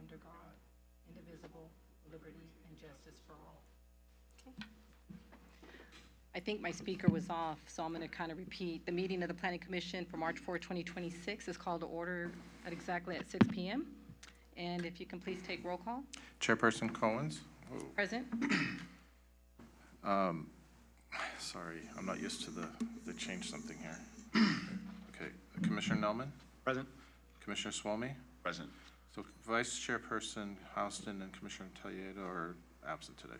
under God, indivisible, with liberty and justice for all. I think my speaker was off, so I'm going to kind of repeat. The meeting of the Planning Commission for March 4, 2026 is called to order at exactly at 6 p.m. And if you can please take roll call. Chairperson Coens. Present. Sorry, I'm not used to they changed something here. Okay, Commissioner Nelman? Present. Commissioner Swomey? Present. So Vice Chairperson Houston and Commissioner Talledo are absent today.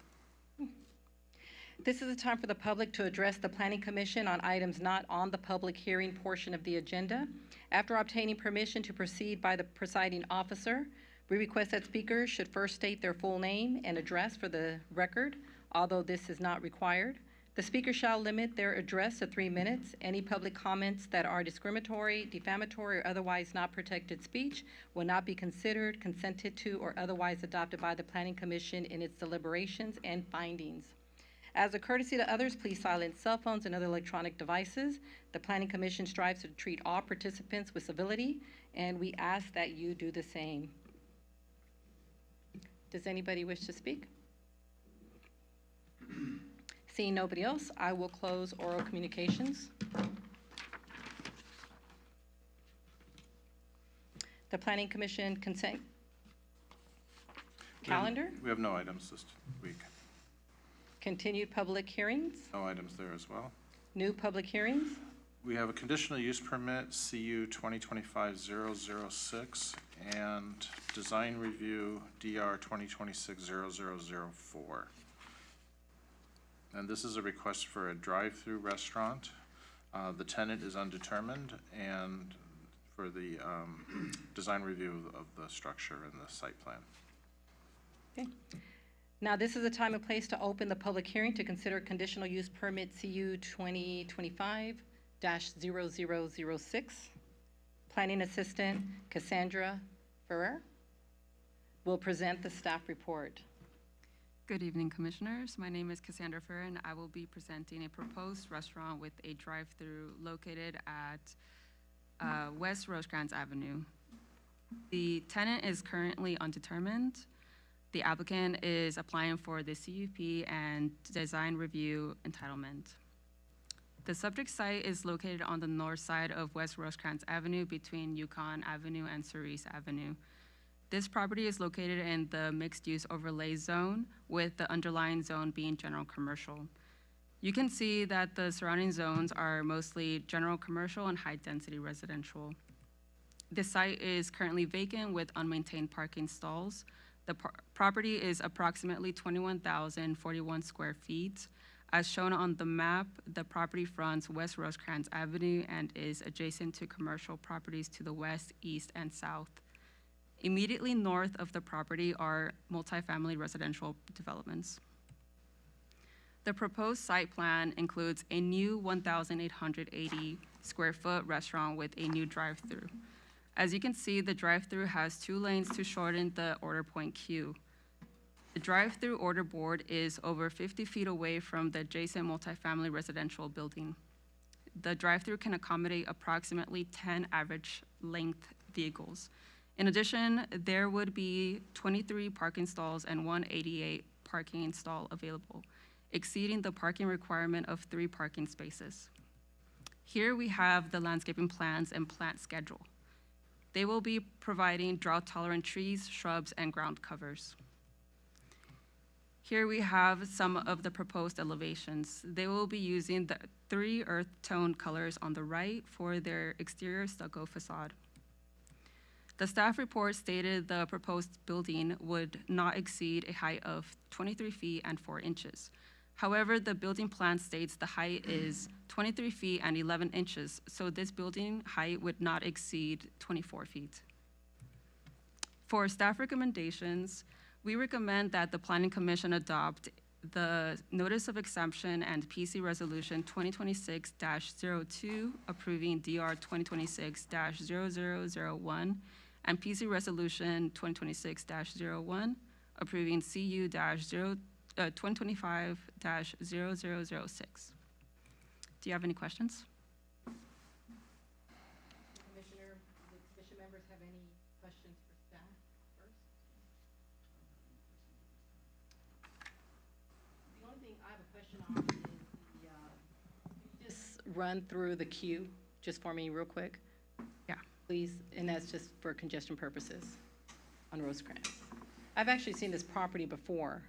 This is a time for the public to address the Planning Commission on items not on the public hearing portion of the agenda. After obtaining permission to proceed by the presiding officer, we request that speakers should first state their full name and address for the record, although this is not required. The speaker shall limit their address to 3 minutes. Any public comments that are discriminatory, defamatory, or otherwise not protected speech will not be considered, consented to, or otherwise adopted by the Planning Commission in its deliberations and findings. As a courtesy to others, please silence cell phones and other electronic devices. The Planning Commission strives to treat all participants with civility, and we ask that you do the same. Does anybody wish to speak? Seeing nobody else, I will close oral communications. The Planning Commission consent calendar, We have no items this week. continued public hearings, No items there as well. new public hearings, We have a conditional use permit, CU 2025-006, and design review, DR 2026-0004. And this is a request for a drive-through restaurant. The tenant is undetermined, and for the design review of the structure and the site plan. okay. Now, this is a time and place to open the public hearing to consider conditional use permit CU 2025-0006. Planning Assistant Cassandra Ferrer will present the staff report. Good evening, Commissioners. My name is Cassandra Ferrer, and I will be presenting a proposed restaurant with a drive-through located at West Rosecrans Avenue. The tenant is currently undetermined. The applicant is applying for the CUP and design review entitlement. The subject site is located on the north side of West Rosecrans Avenue between Yukon Avenue and Cerise Avenue. This property is located in the mixed-use overlay zone, with the underlying zone being general commercial. You can see that the surrounding zones are mostly general commercial and high-density residential. The site is currently vacant with unmaintained parking stalls. The property is approximately 21,041 square feet. As shown on the map, the property fronts West Rosecrans Avenue and is adjacent to commercial properties to the west, east, and south. Immediately north of the property are multifamily residential developments. The proposed site plan includes a new 1,880 square foot restaurant with a new drive-through. As you can see, the drive-through has 2 lanes to shorten the order point queue. The drive-through order board is over 50 feet away from the adjacent multifamily residential building. The drive-through can accommodate approximately 10 average length vehicles. In addition, there would be 23 parking stalls and 188 parking stall available, exceeding the parking requirement of 3 parking spaces. Here we have the landscaping plans and plant schedule. They will be providing drought-tolerant trees, shrubs, and ground covers. Here we have some of the proposed elevations. They will be using the 3 earth tone colors on the right for their exterior stucco facade. The staff report stated the proposed building would not exceed a height of 23 feet and 4 inches. However, the building plan states the height is 23 feet and 11 inches, so this building height would not exceed 24 feet. For staff recommendations, we recommend that the Planning Commission adopt the Notice of Exemption and PC Resolution 2026-02 approving DR 2026-0001 and PC Resolution 2026-01 approving CU 2025-0006. Do you have any questions? Commissioner, do commission members have any questions for staff first? question on is just run through the queue, just for me real quick, Yeah. please, and that's just for congestion purposes on Rosecrans. I've actually seen this property before,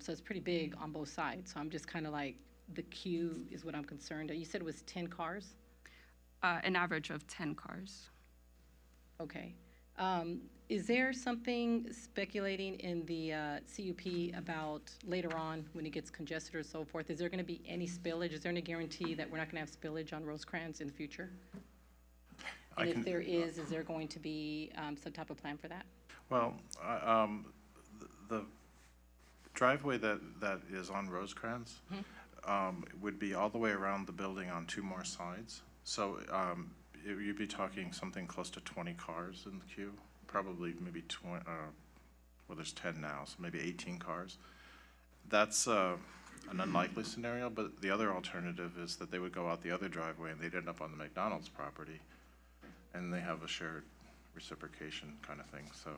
so it's pretty big on both sides, so I'm just kind of like, the queue is what I'm concerned. You said it was 10 cars? An average of 10 cars. Okay. Is there something speculating in the CUP about later on, when it gets congested or so forth, is there going to be any spillage? Is there any guarantee that we're not going to have spillage on Rosecrans in the future? And if there is there going to be some type of plan for that? Well, the driveway that is on Rosecrans would be all the way around the building on two more sides. So you'd be talking something close to 20 cars in the queue, probably maybe 20, well, there's 10 now, so maybe 18 cars. That's an unlikely scenario, but the other alternative is that they would go out the other driveway and they'd end up on the McDonald's property, and they have a shared reciprocation kind of thing. So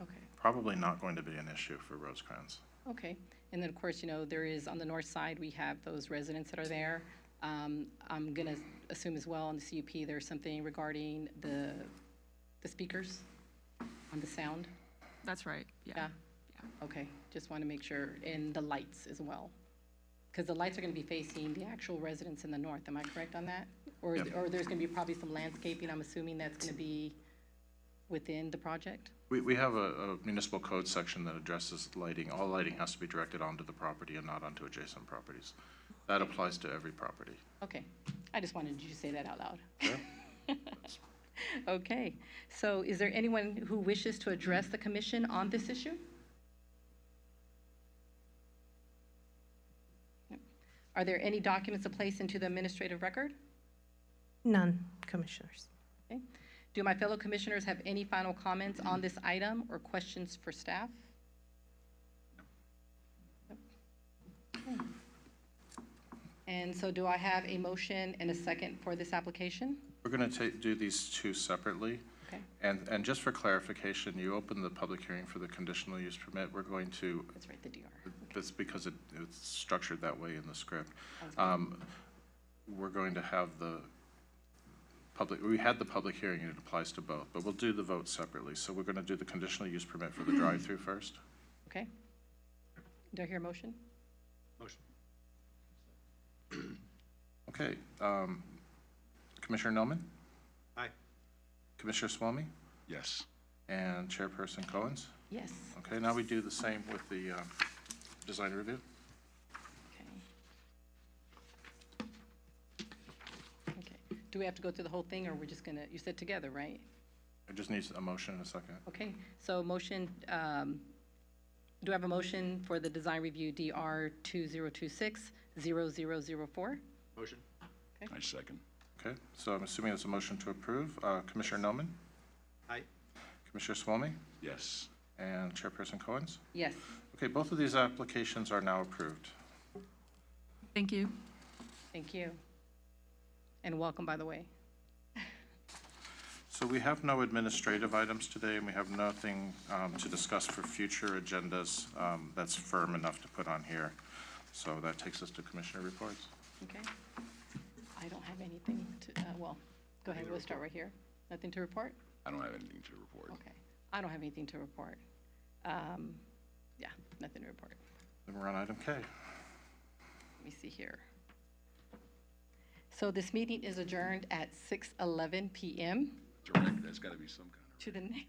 Okay. probably not going to be an issue for Rosecrans. Okay. And then, of course, there is, on the north side, we have those residents that are there. I'm going to assume as well on the CUP, there's something regarding the speakers on the sound? That's right, yeah. Yeah? Okay, just want to make sure, and the lights as well. Because the lights are going to be facing the actual residents in the north, am I correct on that? Or Yep. or there's going to be probably some landscaping, I'm assuming that's going to be within the project? We have a municipal code section that addresses lighting. All lighting has to be directed onto the property and not onto adjacent properties. That applies to every property. Okay, I just wanted you to say that out loud. Sure. Okay, so is there anyone who wishes to address the commission on this issue? Are there any documents to place into the administrative record? None, Commissioners. Okay. Do my fellow commissioners have any final comments on this item or questions for staff? Okay. And so do I have a motion and a second for this application? We're going to do these two separately. Okay, And just for clarification, you opened the public hearing for the conditional use permit. We're going to, that's right, the DR. that's because it's structured that way in the script. Sounds good. We're going to have we had the public hearing and it applies to both, but we'll do the vote separately. So we're going to do the conditional use permit for the drive-through first. Okay. Do I hear a motion? Motion. Okay. Commissioner Nelman? Aye. Commissioner Swamy? Yes. And Chairperson Cohens? Yes. Okay, now we do the same with the design review. Okay. Okay. Do we have to go through the whole thing, or we're just gonna, you said together, right? It just needs a motion and a second. Okay, so motion, do I have a motion for the design review DR 2026-0004? Motion. Okay. I second. Okay, so I'm assuming it's a motion to approve. Commissioner Nelman? Aye. Commissioner Swamy? Yes. And Chairperson Cohens? Yes. Okay, both of these applications are now approved. Thank you. Thank you. And welcome, by the way. So we have no administrative items today, and we have nothing to discuss for future agendas that's firm enough to put on here. So that takes us to commissioner reports. Okay. I don't have anything to, well, go ahead, we'll start right here. Nothing to report? I don't have anything to report. Okay. I don't have anything to report. Yeah, nothing to report. Then we're on item K. Let me see here. So this meeting is adjourned at 6:11 PM Direct, that's got to be some kind of. to the next.